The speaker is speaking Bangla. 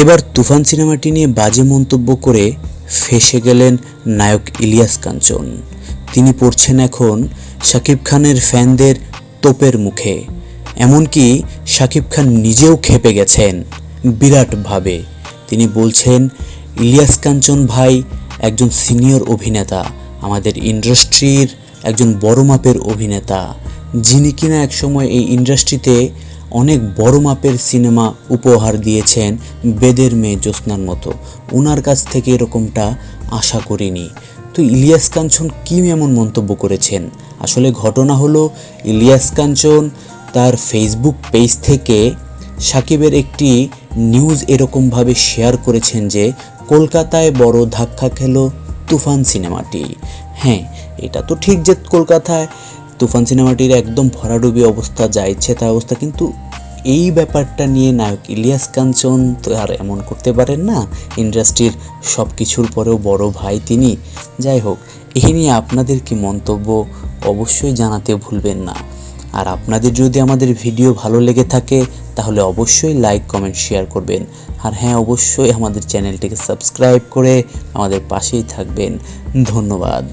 এবার তুফান সিনেমাটি নিয়ে বাজে মন্তব্য করে ফেঁসে গেলেন নায়ক ইলিয়াস কাঞ্চন। তিনি পড়ছেন এখন শাকিব খানের ফ্যানদের তোপের মুখে। এমনকি শাকিব খান নিজেও ক্ষেপে গেছেন বিরাটভাবে। তিনি বলছেন, ইলিয়াস কাঞ্চন ভাই একজন সিনিয়র অভিনেতা, আমাদের ইন্ডাস্ট্রির একজন বড় মাপের অভিনেতা, যিনি কিনা একসময় এই ইন্ডাস্ট্রিতে অনেক বড় মাপের সিনেমা উপহার দিয়েছেন, বেদের মেয়ে জ্যোৎস্নার মতো। ওনার কাছ থেকে এরকমটা আশা করিনি। তো ইলিয়াস কাঞ্চন কী এমন মন্তব্য করেছেন? আসলে ঘটনা হলো, ইলিয়াস কাঞ্চন তার ফেসবুক পেজ থেকে সাকিবের একটি নিউজ এরকমভাবে শেয়ার করেছেন যে কলকাতায় বড় ধাক্কা খেল তুফান সিনেমাটি। হ্যাঁ, এটা তো ঠিক যে কলকাতায় তুফান সিনেমাটির একদম ভরাডুবি অবস্থা, যা ইচ্ছে তা অবস্থা, কিন্তু এই ব্যাপারটা নিয়ে নায়ক ইলিয়াস কাঞ্চন তো আর এমন করতে পারেন না। ইন্ডাস্ট্রির সব কিছুর পরেও বড় ভাই তিনি। যাই হোক, এই নিয়ে আপনাদের কি মন্তব্য অবশ্যই জানাতে ভুলবেন না। আর আপনাদের যদি আমাদের ভিডিও ভালো লেগে থাকে তাহলে অবশ্যই লাইক, কমেন্ট, শেয়ার করবেন। আর হ্যাঁ, অবশ্যই আমাদের চ্যানেলটিকে সাবস্ক্রাইব করে আমাদের পাশেই থাকবেন। ধন্যবাদ।